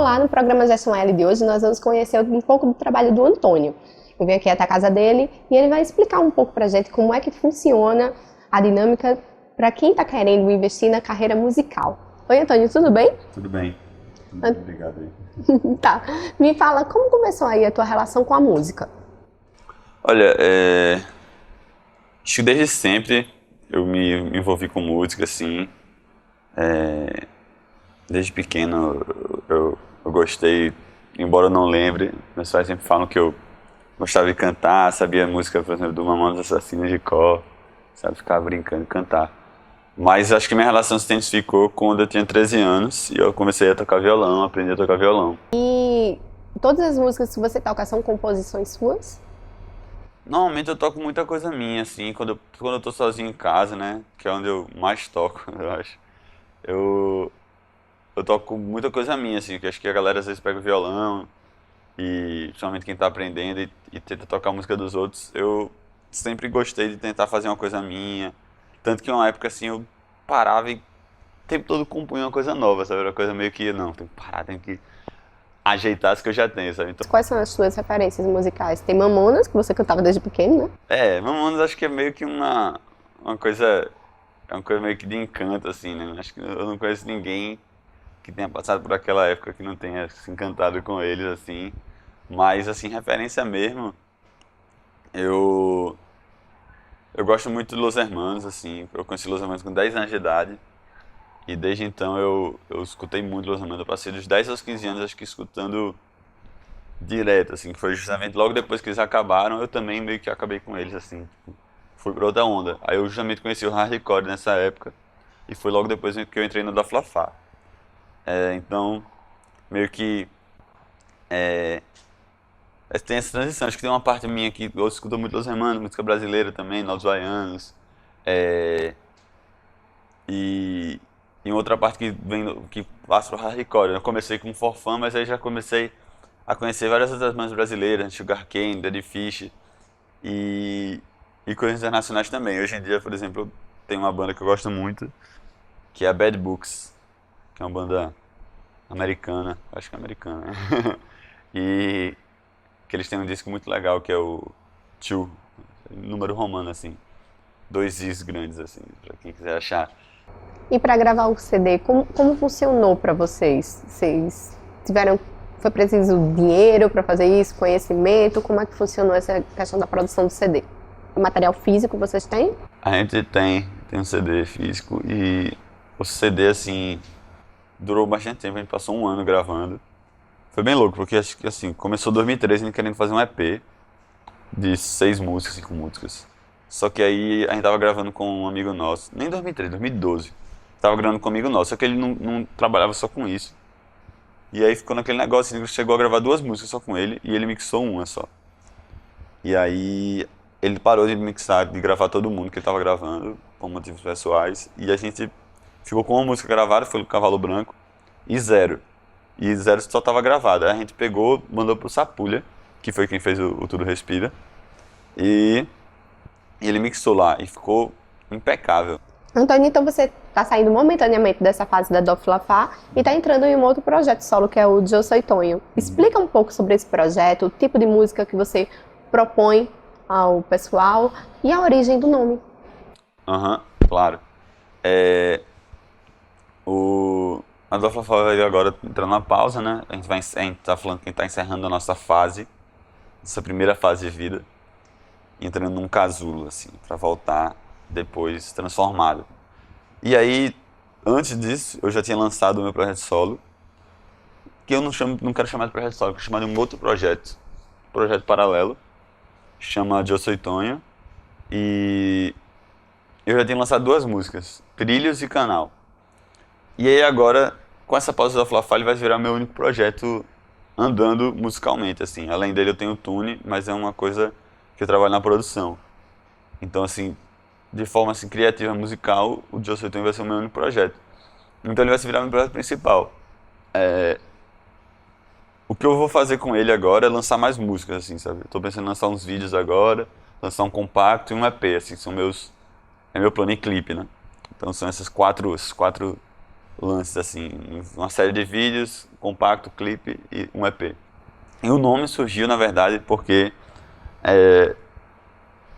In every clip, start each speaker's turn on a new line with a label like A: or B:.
A: Olá, no programa Gestão L de hoje nós vamos conhecer um pouco do trabalho do Antônio. Eu vim aqui até a casa dele e ele vai explicar um pouco pra gente como é que funciona a dinâmica para quem está querendo investir na carreira musical. Oi, Antônio, tudo bem?
B: Tudo bem. Muito obrigado aí.
A: Tá. Me fala, como começou aí a tua relação com a música?
B: Olha, acho que desde sempre eu me envolvi com música, assim. Desde pequeno eu gostei, embora eu não lembre, meus pais sempre falam que eu gostava de cantar, sabia a música, por exemplo, do Mamonas Assassinos de cor, sabe, ficava brincando de cantar. Mas acho que minha relação se intensificou quando eu tinha 13 anos e eu comecei a tocar violão, aprendi a tocar violão.
A: E todas as músicas que você toca são composições suas?
B: Normalmente eu toco muita coisa minha, assim, quando eu tô sozinho em casa, né, que é onde eu mais toco, eu acho. Eu, eu toco muita coisa minha, assim, que acho que a galera às vezes pega o violão e, principalmente quem tá aprendendo e tenta tocar a música dos outros, eu sempre gostei de tentar fazer uma coisa minha. Tanto que uma época, assim, eu parava e o tempo todo compunha uma coisa nova, sabe? Era uma coisa meio que, não, tem que parar, tem que ajeitar as que eu já tenho, sabe? Então,
A: Quais são as suas referências musicais? Tem Mamonas, que você cantava desde pequeno, né?
B: Mamonas acho que é meio que uma coisa, é uma coisa meio que de encanto, assim, né? Acho que eu não conheço ninguém que tenha passado por aquela época que não tenha se encantado com eles, assim. Mas, assim, referência mesmo, eu, eu gosto muito de Los Hermanos, assim. Eu conheci Los Hermanos com 10 anos de idade. E desde então eu escutei muito Los Hermanos. Eu passei dos 10 aos 15 anos, acho que escutando direto, assim. Que foi justamente logo depois que eles acabaram, eu também meio que acabei com eles, assim. Tipo, fui pra outra onda. Aí eu justamente conheci o hardcore nessa época. E foi logo depois que eu entrei no da Fla-Fla. Então, meio que tem essa transição. Acho que tem uma parte minha que eu escuto muito Los Hermanos, música brasileira também, Novos Baianos. É, e em outra parte que vem que passa pro hardcore. Eu comecei com forfã, mas aí já comecei a conhecer várias outras bandas brasileiras, Sugar Cane, Dead Fish e, e coisas internacionais também. Hoje em dia, por exemplo, tem uma banda que eu gosto muito, que é a Bad Books, que é uma banda americana, acho que é americana, né? E que eles têm um disco muito legal que é o Two, número romano assim, dois Is grandes assim, pra quem quiser achar.
A: E para gravar o CD, como funcionou para vocês? Vocês tiveram, foi preciso dinheiro para fazer isso, conhecimento? Como é que funcionou essa questão da produção do CD? O material físico vocês têm?
B: A gente tem um CD físico e o CD assim durou bastante tempo, a gente passou um ano gravando. Foi bem louco, porque acho que assim, começou em 2013 a gente querendo fazer um EP de 6 músicas, 5 músicas. Só que aí a gente tava gravando com um amigo nosso, nem 2013, 2012. Tava gravando com um amigo nosso, só que ele não trabalhava só com isso. E aí ficou naquele negócio, ele chegou a gravar 2 músicas só com ele e ele mixou uma só. E aí ele parou de mixar, de gravar todo mundo que ele tava gravando, por motivos pessoais. E a gente ficou com uma música gravada, foi o Cavalo Branco, e zero. E zero só tava gravada. Aí a gente pegou, mandou pro Sapulha, que foi quem fez o Tudo Respira. E ele mixou lá e ficou impecável.
A: Antônio, então você está saindo momentaneamente dessa fase da Doflafá e está entrando em um outro projeto solo, que é o Eu Sou Tonho. Explica um pouco sobre esse projeto, o tipo de música que você propõe ao pessoal e a origem do nome.
B: Aham, claro. A Dofla vai agora entrando na pausa, né? A gente tá falando que a gente tá encerrando a nossa fase, essa primeira fase de vida, entrando num casulo, assim, pra voltar depois transformado. E aí, antes disso, eu já tinha lançado o meu projeto solo, que eu não quero chamar de projeto solo, eu quero chamar de um outro projeto, projeto paralelo, chama Eu Sou Tonho, e eu já tinha lançado 2 músicas, Trilhos e Canal. E aí agora, com essa pausa da Fla-Fla, ele vai virar meu único projeto andando musicalmente, assim. Além dele eu tenho o Tune, mas é uma coisa que eu trabalho na produção. Então, assim, de forma assim, criativa, musical, o Joe Tonho vai ser o meu único projeto. Então ele vai se virar meu projeto principal. O que eu vou fazer com ele agora é lançar mais músicas, assim, sabe? Eu tô pensando em lançar uns vídeos agora, lançar um compacto e um EP, assim, são meus... É meu plano em clipe, né? Então são esses quatro lances assim, uma série de vídeos, compacto, clipe e um EP. E o nome surgiu, na verdade, porque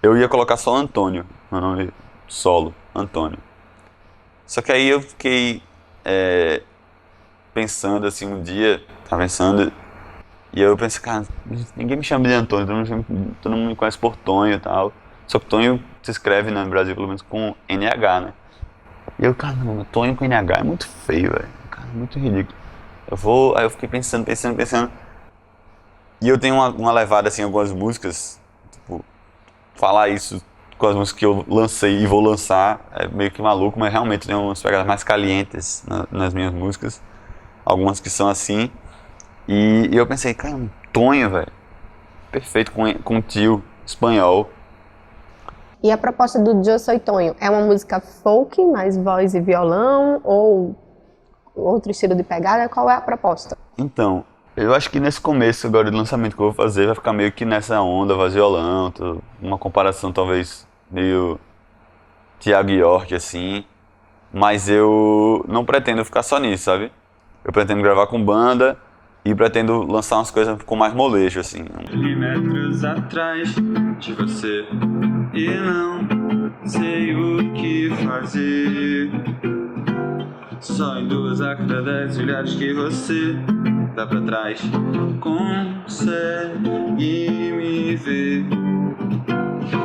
B: eu ia colocar só Antônio, meu nome solo, Antônio. Só que aí eu fiquei pensando assim um dia, tava pensando, e eu pensei, cara, ninguém me chama de Antônio, todo mundo me conhece por Tonho e tal. Só que Tonho se escreve, né, no Brasil, pelo menos com NH, né? E eu, cara, não, Tonho com NH é muito feio, velho. Cara, muito ridículo. Aí eu fiquei pensando. E eu tenho uma levada, assim, em algumas músicas, tipo, falar isso com as músicas que eu lancei e vou lançar é meio que maluco, mas realmente tem umas pegadas mais calientes nas minhas músicas. Algumas que são assim. E eu pensei, cara, um Tonho, velho. Perfeito com um tio espanhol.
A: E a proposta do Eu Soy Tonho é uma música folk, mais voz e violão, ou outro estilo de pegada? Qual é a proposta?
B: Então, eu acho que nesse começo agora do lançamento que eu vou fazer vai ficar meio que nessa onda, voz e violão, uma comparação talvez meio Thiago York, assim. Mas eu não pretendo ficar só nisso, sabe? Eu pretendo gravar com banda e pretendo lançar umas coisas com mais molejo, assim. Milímetros atrás de você e não sei o que fazer. Só em 2 a cada 10 olhares que você dá pra trás consegue me ver.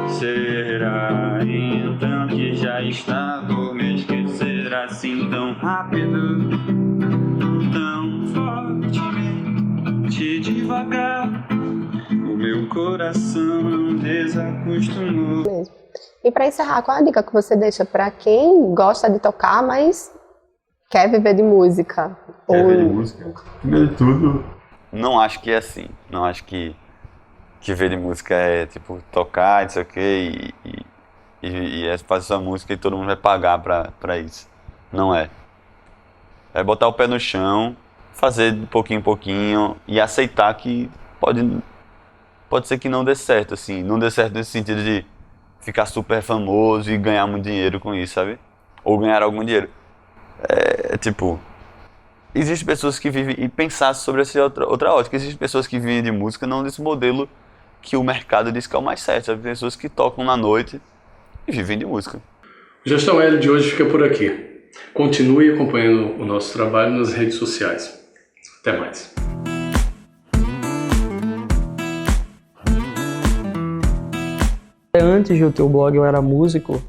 B: Será então que já está por me esquecer assim tão rápido, tão fortemente devagar? O meu coração não desacostumou.
A: Mesmo. E para encerrar, qual a dica que você deixa para quem gosta de tocar, mas quer viver de música?
B: Quer viver de música? Primeiro de tudo, não acho que é assim. Não acho que viver de música é tipo tocar, não sei o quê, e fazer sua música e todo mundo vai pagar pra isso. Não é. É botar o pé no chão, fazer de pouquinho em pouquinho e aceitar que pode ser que não dê certo, assim. Não dê certo nesse sentido de ficar super famoso e ganhar muito dinheiro com isso, sabe? Ou ganhar algum dinheiro. É tipo, existem pessoas que vivem, e pensar sobre essa outra ótica, existem pessoas que vivem de música não desse modelo que o mercado diz que é o mais certo, sabe? Pessoas que tocam na noite e vivem de música.
C: O Gestão L de hoje fica por aqui. Continue acompanhando o nosso trabalho nas redes sociais. Até mais.
D: Antes de eu ter o blog, eu era músico,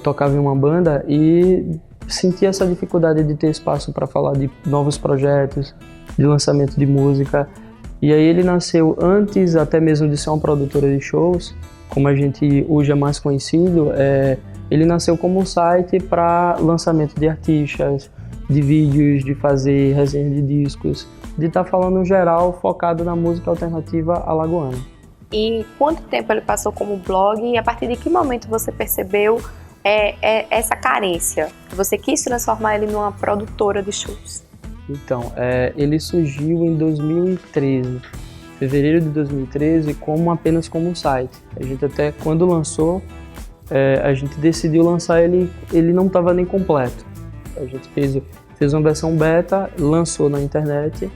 D: tocava em uma banda e sentia essa dificuldade de ter espaço para falar de novos projetos, de lançamento de música. E aí ele nasceu antes até mesmo de ser uma produtora de shows, como a gente hoje é mais conhecido, ele nasceu como um site para lançamento de artistas, de vídeos, de fazer resenha de discos, de estar falando no geral focado na música alternativa alagoana.
E: E quanto tempo ele passou como blog e a partir de que momento você percebeu essa carência? Você quis transformar ele numa produtora de shows?
D: Então, ele surgiu em 2013, fevereiro de 2013, apenas como um site. A gente até, quando lançou, a gente decidiu lançar ele não estava nem completo. A gente fez uma versão beta, lançou na internet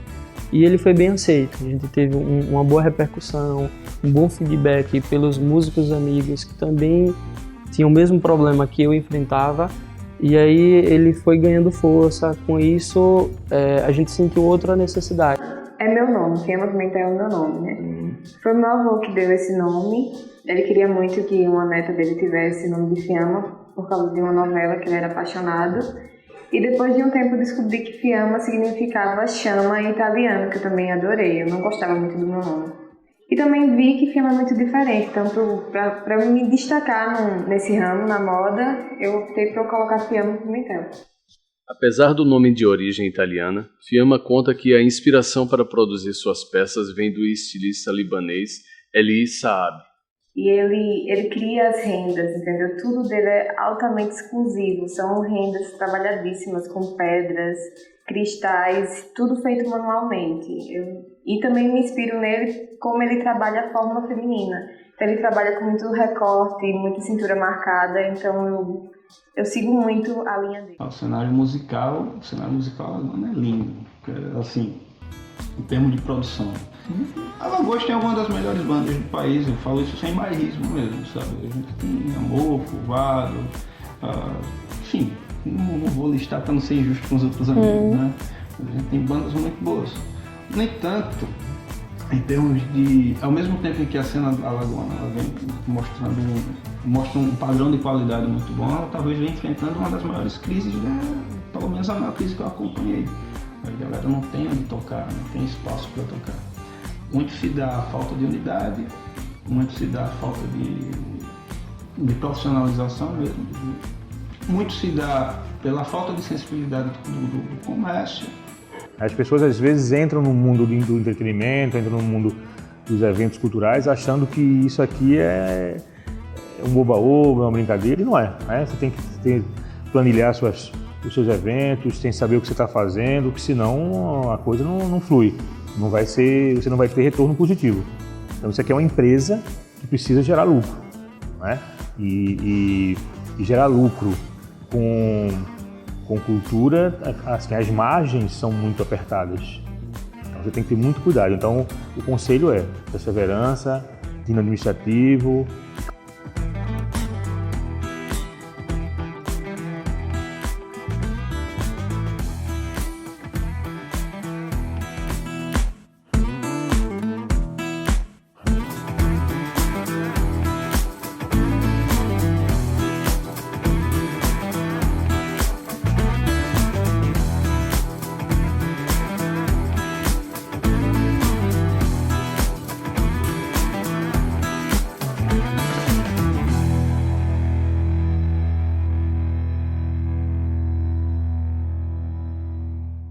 D: e ele foi bem aceito. A gente teve uma boa repercussão, um bom feedback pelos músicos amigos que também tinham o mesmo problema que eu enfrentava. E aí ele foi ganhando força. Com isso, a gente sentiu outra necessidade.
F: É meu nome, Fiamma Pimentel é o meu nome, né? Foi meu avô que deu esse nome. Ele queria muito que uma neta dele tivesse o nome de Fiamma, por causa de uma novela que ele era apaixonado. E depois de um tempo descobri que Fiamma significava chama em italiano, que eu também adorei. Eu não gostava muito do meu nome. E também vi que Fiamma é muito diferente, então para me destacar nesse ramo, na moda, eu optei por colocar Fiamma Pimentel.
C: Apesar do nome de origem italiana, Fiamma conta que a inspiração para produzir suas peças vem do estilista libanês Eli Saab.
F: E ele cria as rendas, entendeu? Tudo dele é altamente exclusivo, são rendas trabalhadíssimas com pedras, cristais, tudo feito manualmente. E também me inspiro nele como ele trabalha a forma feminina. Então ele trabalha com muito recorte, muita cintura marcada, então eu sigo muito a linha dele.
G: O cenário musical Alagoano é lindo, assim, em termos de produção. Alagoas tem algumas das melhores bandas do país, eu falo isso sem bairrismo mesmo, sabe? A gente tem Amor, Fuvado, enfim, não vou listar para não ser injusto com os outros amigos, né? A gente tem bandas muito boas. No entanto, em termos de... Ao mesmo tempo em que a cena alagoana ela vem mostra um padrão de qualidade muito bom, ela talvez venha enfrentando uma das maiores crises, pelo menos a maior crise que eu acompanhei. A galera não tem onde tocar, não tem espaço para tocar. Muito se dá a falta de unidade, muito se dá a falta de profissionalização mesmo. Muito se dá pela falta de sensibilidade do comércio.
H: As pessoas às vezes entram no mundo do entretenimento, entram no mundo dos eventos culturais achando que isso aqui é um oba-oba, uma brincadeira, e não é, né? Você tem que planilhar os seus eventos, tem que saber o que você está fazendo, porque senão a coisa não flui, você não vai ter retorno positivo. Então isso aqui é uma empresa que precisa gerar lucro, né? E gerar lucro com cultura, assim, as margens são muito apertadas. Então você tem que ter muito cuidado. Então o conselho é perseverança, ensino administrativo,